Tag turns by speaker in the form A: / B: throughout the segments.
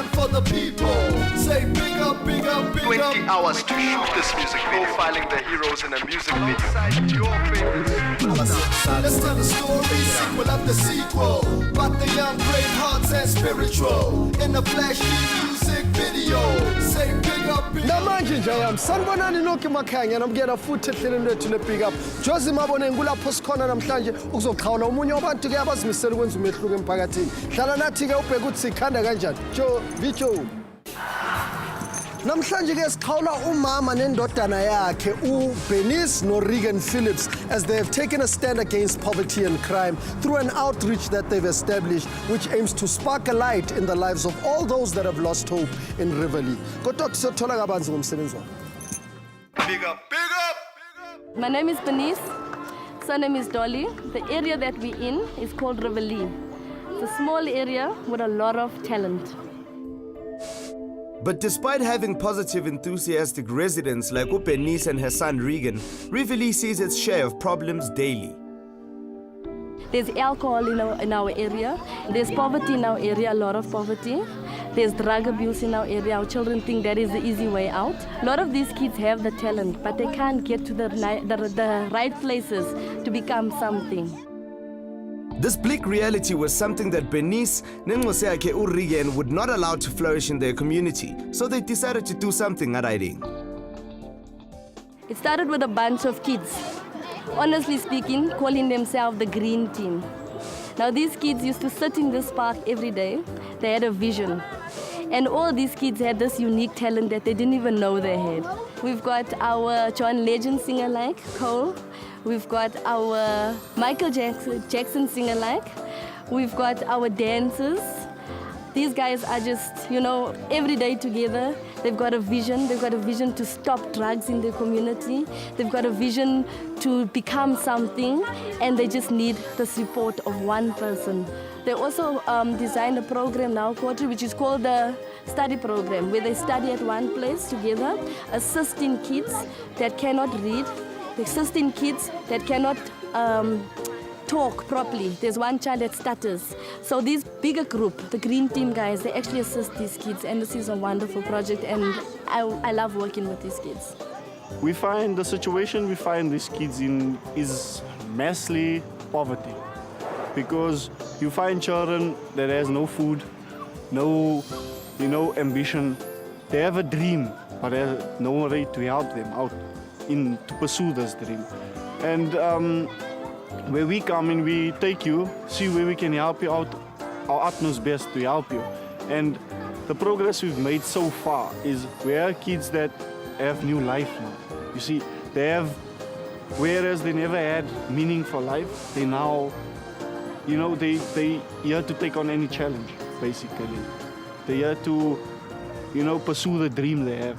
A: one for the people. Say big up, big up, big
B: 20
A: up.
B: hours to shoot this music video, profiling the heroes in a music video. Alongside your favorites.
A: Let's tell the story, sequel after sequel. About the young brave hearts and spiritual. In the flashy music video. Say big up, big up.
C: Namanje njayam sanibonani nonke emakhaya namkela futhi ehlelweni lethu le-Big Up. Jozi mabone ngulapho sikhona namhlanje ukuzoqhawula omunye wabantu ke abazimisela ukwenza umehluko emphakathini. Hlala nathi ke ubheke ukuthi sikhanda kanjani. Vicho. Namhlanje ke siqhawula umama nendodana yakhe uBernice noRegan Phillips as they have taken a stand against poverty and crime through an outreach that they've established which aims to spark a light in the lives of all those that have lost hope in Rivoli. Kodwa siyothola kabanzi ngomsebenzi wabo.
B: Big up, big up.
D: My name is Bernice, surname is Dolly. The area that we're in is called Rivoli. It's a small area with a lot of talent.
E: But despite having positive, enthusiastic residents like Bernice and her son Regan, Rivoli sees its share of problems daily.
D: There's alcohol in our area. There's poverty in our area, a lot of poverty. There's drug abuse in our area. Our children think that is the easy way out. A lot of these kids have the talent, but they can't get to the right places to become something.
E: This bleak reality was something that Bernice, Nengoseake Regan would not allow to flourish in their community, so they decided to do something at Riding.
D: It started with a bunch of kids, honestly speaking, calling themselves the Green Team. Now these kids used to sit in this park every day. They had a vision. And all these kids had this unique talent that they didn't even know they had. We've got our John Legend singer-like, Cole. We've got our Michael Jackson singer-like. We've got our dancers. These guys are just, every day together. They've got a vision. They've got a vision to stop drugs in their community. They've got a vision to become something, and they just need the support of one person. They also designed a program now, which is called the study program, where they study at one place together, assisting kids that cannot read, assisting kids that cannot talk properly. There's one child that stutters. So this bigger group, the Green Team guys, they actually assist these kids, and this is a wonderful project, and I love working with these kids.
F: We find the situation we find these kids in is massively poverty, because you find children that has no food, no ambition. They have a dream, but there's no way to help them out to pursue this dream. And where we come in, we take you, see where we can help you out, our utmost best to help you. And the progress we've made so far is we have kids that have new life now. You see, they have, whereas they never had meaning for life, they now, they here to take on any challenge, basically. They here to, pursue the dream they have.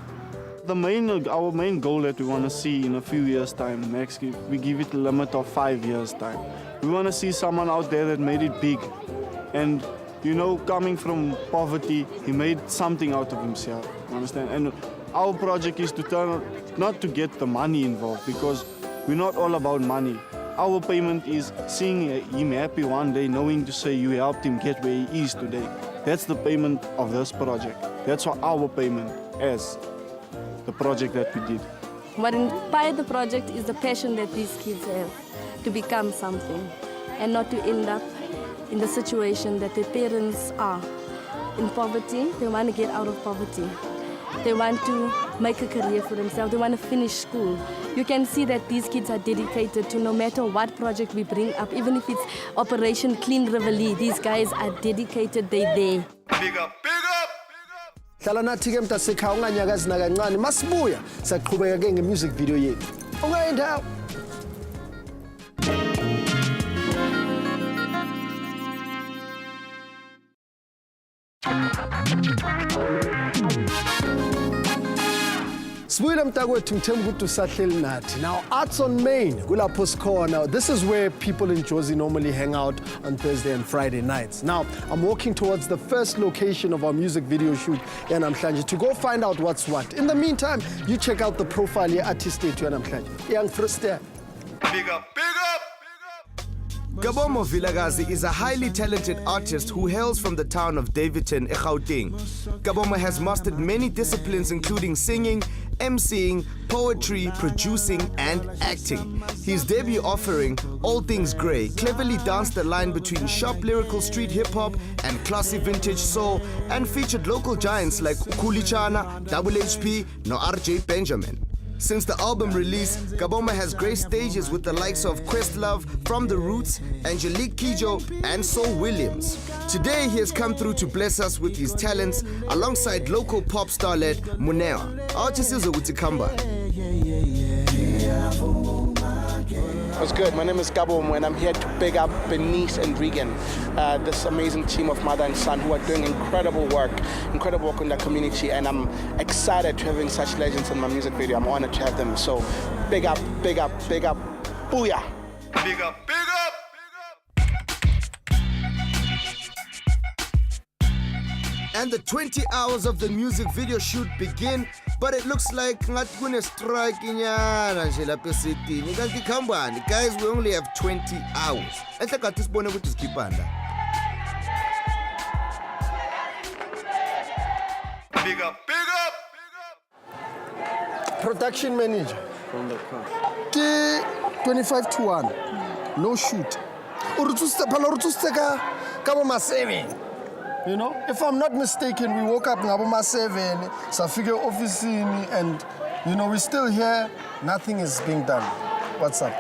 F: Our main goal that we want to see in a few years' time, next, we give it a limit of 5 years' time. We want to see someone out there that made it big. And, coming from poverty, he made something out of himself, understand? And our project is to turn, not to get the money involved, because we're not all about money. Our payment is seeing him happy one day, knowing to say you helped him get where he is today. That's the payment of this project. That's what our payment is. The project that we did.
D: What inspired the project is the passion that these kids have to become something and not to end up in the situation that their parents are. In poverty, they want to get out of poverty. They want to make a career for themselves. They want to finish school. You can see that these kids are dedicated to no matter what project we bring up, even if it's Operation Clean Rivoli, these guys are dedicated, they're there.
B: Big up, big up!
C: Hlala nathi ke mntasekhaya unganyakazi nakancane masibuya saqhubeka ke nge-music video yethu. Ungayindawo. Sibuyile mntakwethu ngithemba ukuthi usahleli nathi. Now Arts on Main kulapho sikhona. This is where people in Jozi normally hang out on Thursday and Friday nights. Now I'm walking towards the first location of our music video shoot yanamhlanje to go find out what's what. In the meantime, you check out the profile ye-artist yethu yanamhlanje. Young Friste.
B: Big up, big up!
E: Kabomo Vilakazi is a highly talented artist who hails from the town of Davidton, Gauteng. Kabomo has mastered many disciplines including singing, emceeing, poetry, producing, and acting. His debut offering, All Things Grey, cleverly danced the line between sharp lyrical street hip-hop and classy vintage soul, and featured local giants like Ukulichana, Double HP, no RJ Benjamin. Since the album release, Kabomo has graced stages with the likes of Questlove, From the Roots, Angelique Kidjo, and Saul Williams. Today, he has come through to bless us with his talents alongside local pop starlet Munewa. Artist is Utikamba.
G: What's good? My name is Kabomo and I'm here to big up Bernice and Regan, this amazing team of mother and son who are doing incredible work in the community, and I'm excited to having such legends in my music video. I'm honored to have them. So big up, big up, big up, booyah!
B: Big up, big up!
E: And the 20 hours of the music video shoot begin, but it looks like ngathi kune strike inyana nje lapha esitini. Kanti khambani, guys, we only have 20 hours. Enhle kathi sibone ukuthi sikhipanda.
B: Big up, big up!
C: Production manager.
F: From the car.
C: 25-1. No shoot. You know, if I'm not mistaken, we woke up ngaboma 7, safike office, and you know, we're still here. Nothing is being done. What's up?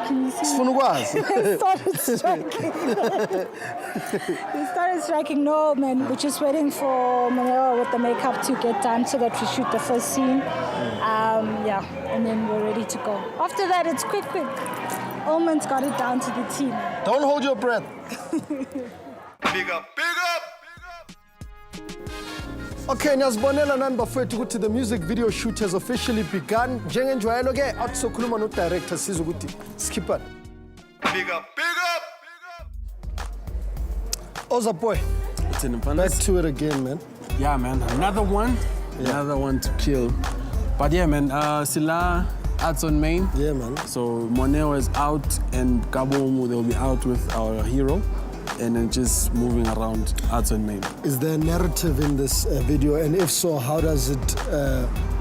H: Can you see? It started striking. It started striking. No, man, we're just waiting for Manila with the makeup to get done so that we shoot the first scene. Yeah, and then we're ready to go. After that, it's quick. Oman's got it down to the team.
C: Don't hold your breath.
B: Big up, big up!
C: Okay, Nyazibonela nani bafowethu ukuthi the music video shoot has officially begun. Njengenjwayelo ke athi sokhuluma no director sizwe ukuthi skippani.
B: Big up, big up!
C: Oza boy,
I: It's an
C: back to it again, man.
I: Yeah, man. Another one to kill. But yeah, man. Sila Arts on Main.
C: Yeah, man.
I: So Moneo is out, and Kabomo they'll be out with our hero, and then just moving around Arts on Main.
C: Is there a narrative in this video, and if so, how does it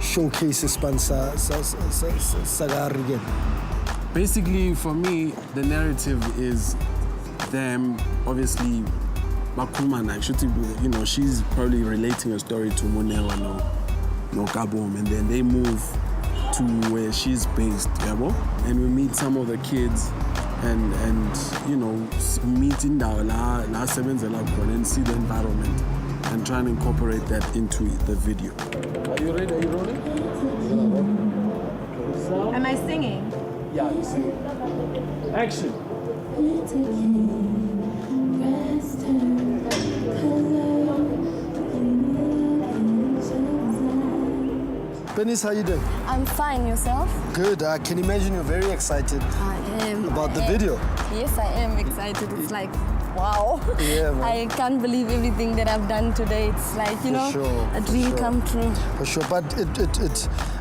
C: showcase Spansa Sagar again?
I: Basically, for me, the narrative is them obviously. Makumana, you know, she's probably relating a story to Moneo no Kabomo, and then they move to where she's based, and we meet some of the kids and you know, meet in la and see the environment and try and incorporate that into the video. Are you ready? Are you rolling?
J: Am I singing?
I: Yeah, you sing. Action.
C: Bernice, how you doing?
D: I'm fine, yourself?
C: Good. I can imagine you're very excited
D: I am.
C: about the video.
D: Yes, I am excited. It's like, wow.
C: Yeah, man.
D: I can't believe everything that I've done today. It's like, you know, a dream come true.
C: For sure. But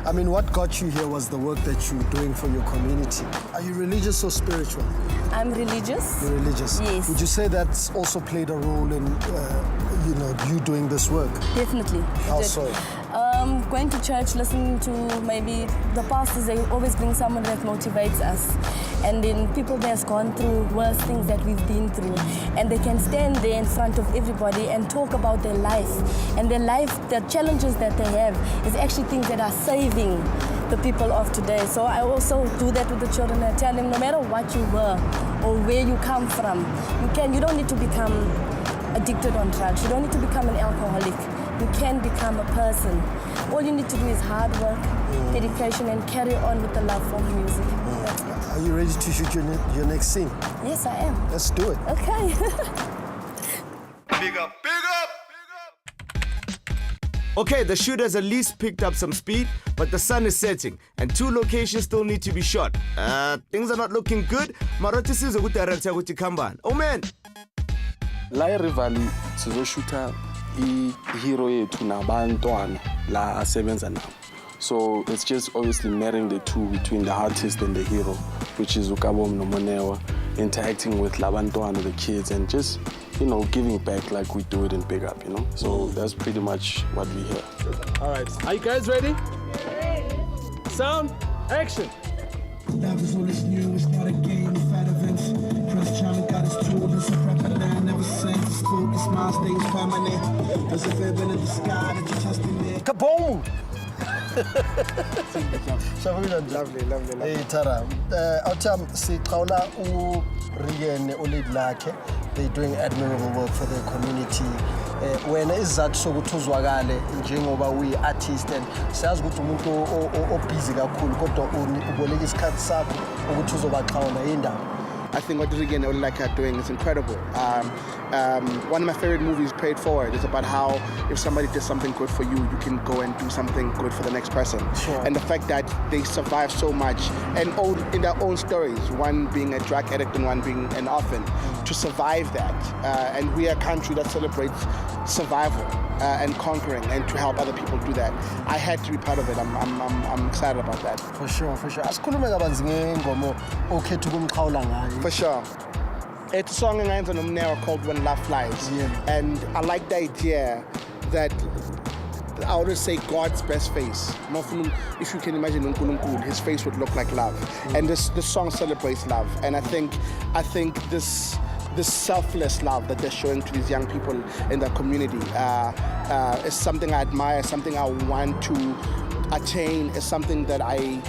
C: I mean, what got you here was the work that you're doing for your community. Are you religious or spiritual?
D: I'm religious.
C: You're religious?
D: Yes.
C: Would you say that's also played a role in, you know, you doing this work?
D: Definitely.
C: How so?
D: Going to church, listening to maybe the pastors, they always bring someone that motivates us. And then people that's gone through worse things that we've been through. And they can stand there in front of everybody and talk about their life. And their life, the challenges that they have is actually things that are saving the people of today. So I also do that with the children. I tell them no matter what you were or where you come from, you don't need to become addicted on drugs. You don't need to become an alcoholic. You can become a person. All you need to do is hard work, dedication, and carry on with the love for music.
C: Are you ready to shoot your next scene?
D: Yes, I am.
C: Let's do it.
D: Okay.
B: Big up, big up!
E: Okay, the shoot has at least picked up some speed, but the sun is setting, and 2 locations still need to be shot. Things are not looking good. Marothi sizo kudirector ukuthi khambani. Oh man!
I: La e-Rivali sizoshootha i-hero yethu nabantwana la asebenza nabo. So it's just obviously marrying the two between the artist and the hero. which is Ukabom Nomonewa, interacting with Labantwana, the kids, and just, you know, giving back like we do it in Big Up, you know? So that's pretty much what we hear.
J: All right, are you guys ready? Sound, action.
K: Love is all it's new, it's not a game, it's fat events. Chris Chan got his tool, it's a prepper land, never since. It's focus, my stays permanent. There's a fib in the sky that you're testing there.
C: Kaboom!
G: Lovely.
C: Hey, Tara. Autumn, Sikaula U Rigen Ulid Lake, they're doing admirable work for their community. When is that so good to Zwagale, Jingoba, we artists, and Saz good to Muto or busy, Kulkoto, Uboligis Katsap, or to Zobakauna Inda.
G: I think what Rigen and Olilake are doing is incredible. One of my favorite movies, Paid Forward, is about how if somebody did something good for you, you can go and do something good for the next person.
C: Sure.
G: And the fact that they survive so much and in their own stories, one being a drug addict and one being an orphan, to survive that. And we are a country that celebrates survival and conquering, and to help other people do that. I had to be part of it. I'm excited about that.
C: For sure.
G: For sure. It's a song in Nomnera called When Love Flies.
C: Yeah.
G: And I like the idea that I would say God's best face. If you can imagine Unkulunkul, his face would look like love. And this song celebrates love. And I think this selfless love that they're showing to these young people in the community is something I admire, something I want to attain, is something that I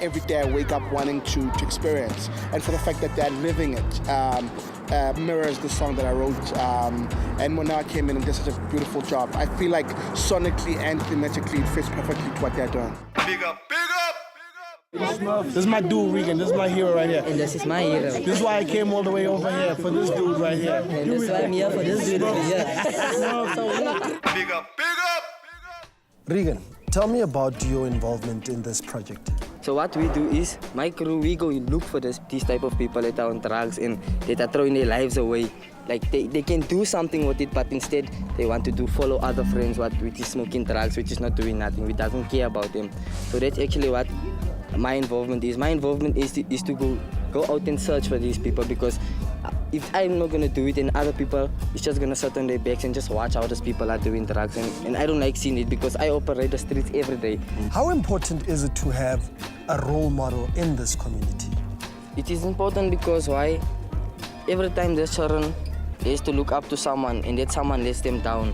G: every day I wake up wanting to experience. And for the fact that they're living it mirrors the song that I wrote. And Mona came in and did such a beautiful job. I feel like sonically and thematically it fits perfectly to what they're doing.
B: Big up, big up!
K: This is my dude, Regan. This is my hero right here.
L: And this is my hero.
K: This is why I came all the way over here for this dude right here.
L: And this is why I'm here for this dude over here.
B: Big up, big up!
C: Regan, tell me about your involvement in this project.
L: So what we do is, my crew, we go look for these type of people that are on drugs and that are throwing their lives away. Like they can do something with it, but instead they want to follow other friends which is smoking drugs, which is not doing nothing, we doesn't care about them. So that's actually what my involvement is. My involvement is to go out and search for these people, because if I'm not going to do it, then other people is just going to sit on their backs and just watch how those people are doing drugs. And I don't like seeing it, because I operate the streets every day.
C: How important is it to have a role model in this community?
L: It is important because why? Every time there's children, they have to look up to someone, and that someone lets them down.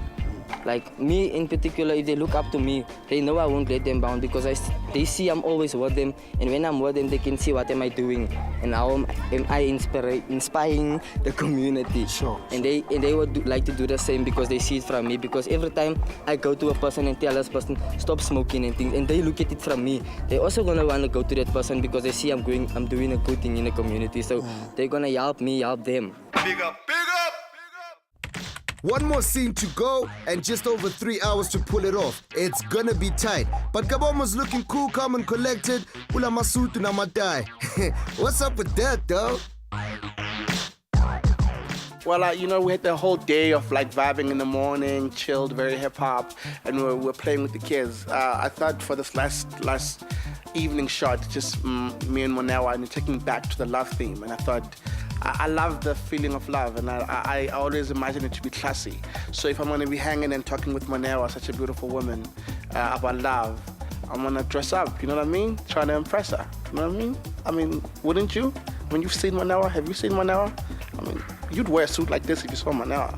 L: Like me in particular, if they look up to me, they know I won't let them down, because they see I'm always with them, and when I'm with them, they can see what am I doing and how am I inspiring the community.
C: Sure.
L: And they would like to do the same, because they see it from me. Because every time I go to a person and tell this person stop smoking and things, and they look at it from me, they're also gonna want to go to that person, because they see I'm doing a good thing in the community. So they're gonna help me help them.
B: Big up, big up!
E: One more scene to go and just over 3 hours to pull it off. It's gonna be tight. But Kabomo's looking cool, calm and collected. Ula masutu na madai. What's up with that, though?
G: Well, we had the whole day of like vibing in the morning, chilled, very hip hop, and we're playing with the kids. I thought for this last evening shot, just me and Monewa, and taking back to the love theme. And I thought, I love the feeling of love, and I always imagine it to be classy. So if I'm going to be hanging and talking with Monewa, such a beautiful woman, about love, I'm going to dress up, you know what I mean? Trying to impress her, you know what I mean? I mean, wouldn't you? When you've seen Monewa, have you seen Monewa? I mean, you'd wear a suit like this if you saw Monewa.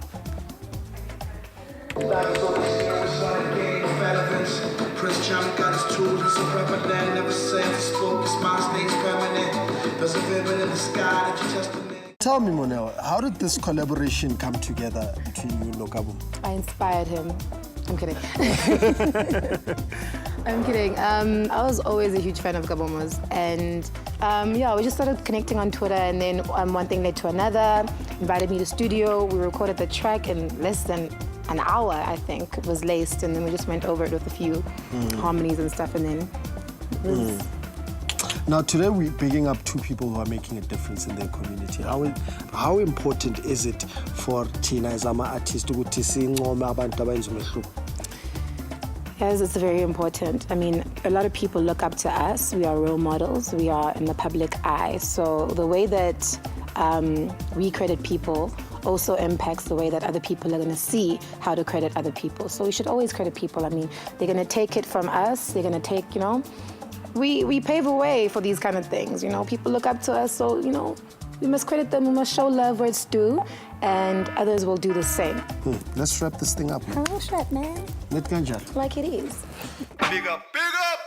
K: Chris Chan got his tools, it's a prepper land, never since. It's focus, my stays permanent. There's a vivid in the sky that you're testing.
C: Tell me, Monewa, how did this collaboration come together between you and Lokabo?
M: I inspired him. I'm kidding. I'm kidding. I was always a huge fan of Gabomo's, and we just started connecting on Twitter, and then one thing led to another. Invited me to the studio. We recorded the track in less than an hour, I think. It was laced, and then we just went over it with a few harmonies and stuff, and then it was...
C: Now, today we're picking up two people who are making a difference in their community. How important is it for Tina as an artist to see abantu abenza umehluko?
M: Yes, it's very important. I mean, a lot of people look up to us. We are role models. We are in the public eye. So the way that we credit people also impacts the way that other people are going to see how to credit other people. So we should always credit people. I mean, they're going to take it from us. They're going to take, you know, we pave a way for these kind of things. You know, people look up to us. So, you know, we must credit them. We must show love where it's due. And others will do the same.
C: Let's wrap this thing up, man.
M: Oh, shit, man. Like it is.
B: Big up, big up!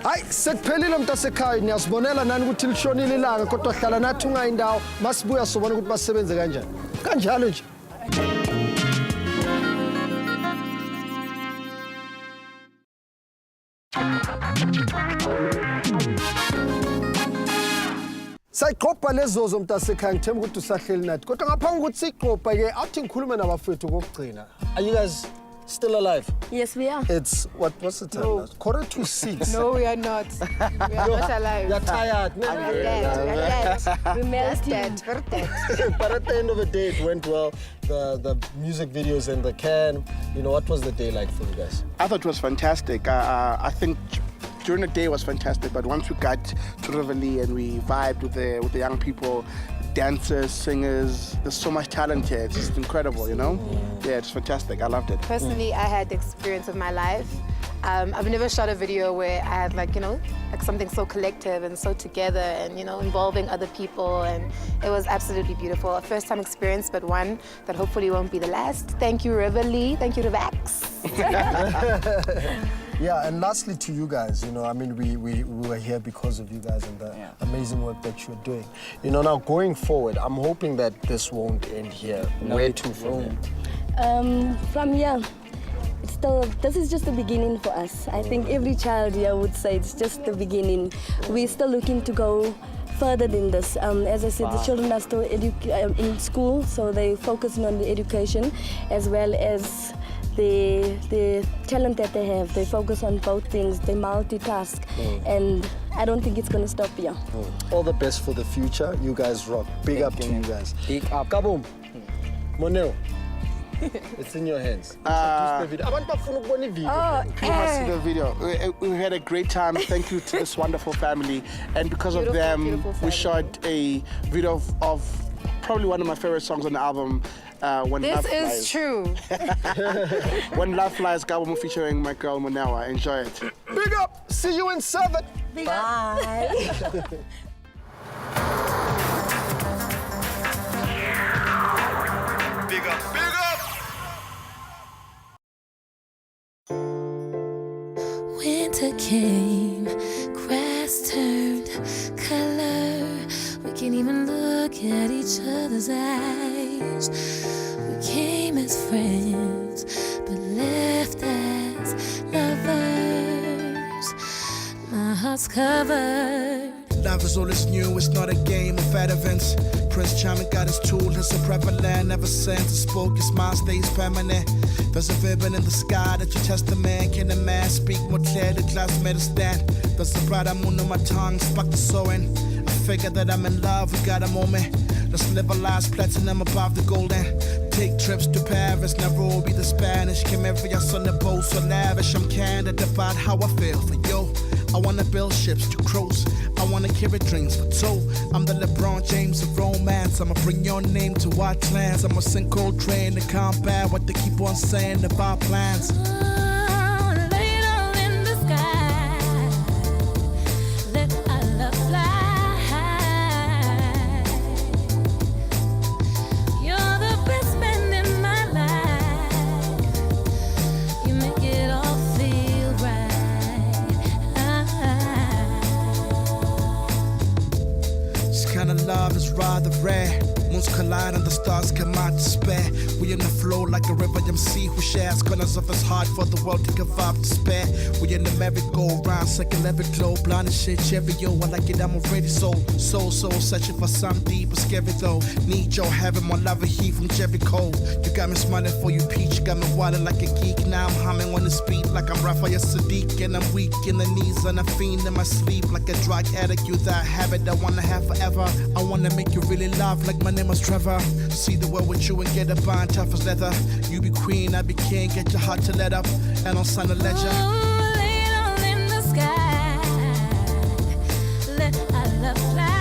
C: Hayi sekuphelile mntasekhaya niyasibonela nani ukuthi lishonile ilanga kodwa hlala nathi ungayindawo masibuya sobona ukuthi basebenze kanjani kanjalo nje. Sayiqopha lezozo mntasekhaya ngithemba ukuthi usahleli nathi kodwa ngaphambi ukuthi siqopha ke athi ngikhulume nabafethu kokugcina. Are you guys still alive?
D: Yes, we are.
C: It's what's the time?
M: No.
C: Now? 5:45.
M: No, we are not. We are not alive.
C: You're tired.
M: We are dead.
D: We melted.
M: We're dead.
C: But at the end of the day, it went well. The music videos in the can. You know, what was the day like for you guys?
G: I thought it was fantastic. I think during the day it was fantastic, but once we got to Reveille and we vibed with the young people, dancers, singers, there's so much talent here. It's just incredible, you know? Yeah, it's fantastic. I loved it.
M: Personally, I had the experience of my life. I've never shot a video where I had like something so collective and so together and, you know, involving other people, and it was absolutely beautiful. A first time experience, but one that hopefully won't be the last. Thank you, Reveille. Thank you, Revax.
C: Yeah, and lastly to you guys, you know, I mean, we were here because of you guys and the amazing work that you're doing. You know, now going forward, I'm hoping that this won't end here. Where to from here?
D: From here, this is just the beginning for us. I think every child here would say it's just the beginning. We're still looking to go further than this. As I said, the children are still in school, so they're focusing on the education as well as the talent that they have. They focus on both things, they multitask, and I don't think it's going to stop here.
C: All the best for the future. You guys rock. Big up to you guys.
L: Big up.
C: Kaboom. Moneo. It's in your hands.
G: You must see the video. We had a great time. Thank you to this wonderful family. And because of them, we shot a video of probably one of my favorite songs on the album, When
M: This
G: Love
M: is
G: Flies.
M: true.
G: When Love Flies, Gabo featuring my girl Monewa. Enjoy it.
C: Big up. See you in 7.
D: Bye.
B: Big up, big up!
N: Winter came, grass turned color. We can't even look at each other's eyes. We came as friends, but left as lovers. My heart's covered.
K: Love is all it's new, it's not a game of fat events. Prince Charming got his tool, it's a prevalent. Ever since he spoke, his smile stays permanent. There's a ribbon in the sky that you test the man. Can a man speak more clearly? Glass made a stand. There's a bright moon on my tongue, spark the sewing. I figure that I'm in love, we got a moment. Let's live our lives platinum above the golden. Take trips to Paris, Nairobi, the Spanish. Came every year on the boat, so lavish. I'm candid about how I feel for you. I wanna build ships to cruise. I wanna carry dreams for two. I'm the LeBron James of romance. I'ma bring your name to our clans. I'ma sing cold train to combat what they keep on saying about plans. Love is rather rare. Moons collide and the stars come out to spare. We in the flow like a river MC who shares corners of his heart for the world to give up to spare. We in the merry-go-round, second every glow, blind and shit, cherry, yo, I like it, I'm already sold. Soul, searching for some deep, but scary though. Need your heaven, my love and heat from Jericho. You got me smiling for you, peach, you got me wildin' like a geek. Now I'm humming on this beat like I'm Raphael Sadiq, and I'm weak in the knees and I fiend in my sleep like a drug addict. You that habit I wanna have forever. I wanna make you really love like my name
G: name was Trevor. See the world with you and get a bond tough as leather. You be queen, I be king, get your heart to let up. And on Sun of Ledger.
N: Lay it all in the sky. Let our love fly.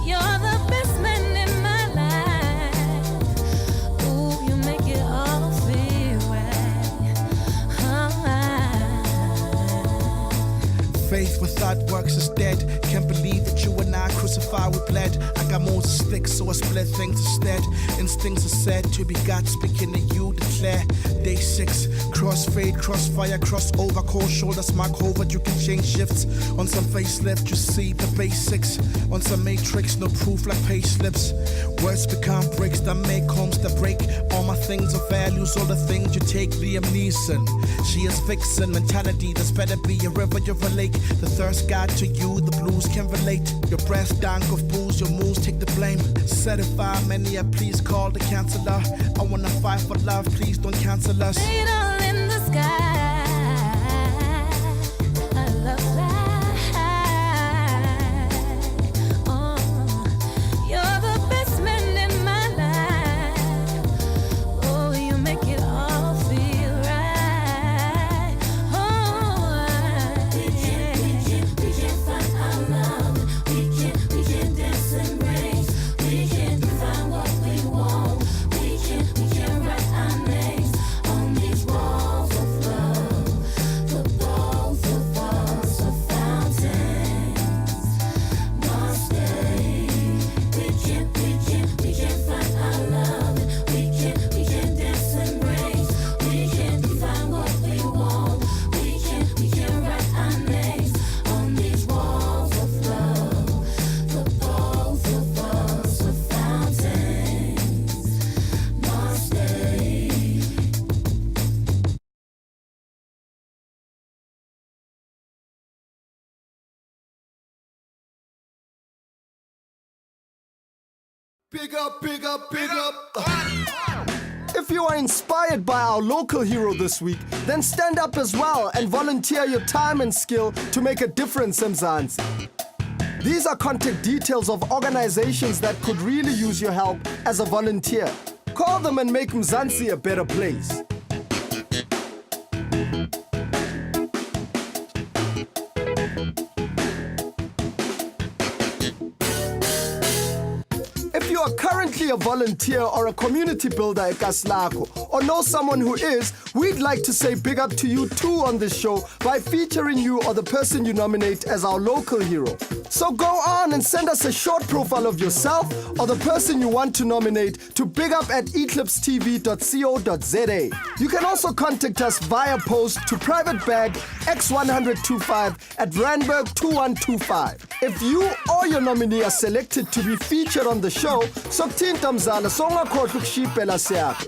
N: You're the best man in my life. Ooh, you make it all feel right.
G: Faith without works is dead. Can't believe that you and I crucified, we bled. I got Moses sticks, so I split things instead. Instincts are said to be God speaking to you, declare. Day 6, crossfade, crossfire, crossover, cold shoulders, mark over. You can change shifts. On some facelift, you see the basics. On some matrix, no proof like pay slips. Words become bricks that make homes that break. All my things are values, all the things you take. Liam Neeson, she is vixen mentality. There's better be a river, you're a lake. The thirst got to you, the blues can relate. Your breath dank of booze, your moves take the blame. Certify many, please call the counselor. I wanna fight for love, please don't cancel us.
N: Lay it all in the sky. I love fly. Oh, you're the best man in my life. Oh, you make it all feel right. Oh, we can find our love. We can dance and race. We can find what we want. We can write our names on these walls of love. The both of us are fountains. Must stay. We can find our love. We can dance and race. We can find what we want. We can write our names on these walls of love. The both of us are fountains. Must stay.
A: Big up, big up, big up.
C: If you are inspired by our local hero this week, then stand up as well and volunteer your time and skill to make a difference, Mzansi. These are contact details of organizations that could really use your help as a volunteer. Call them and make Mzansi a better place. If you are currently a volunteer or a community builder at Kaslako, or know someone who is, we'd like to say big up to you too on this show by featuring you or the person you nominate as our local hero. So go on and send us a short profile of yourself or the person you want to nominate to bigup@eclipsetv.co.za. You can also contact us via post to private bag X10025 at Randburg 2125. If you or your nominee are selected to be featured on the show, so tinta mzala songa khohlwa ukushipela siyakho.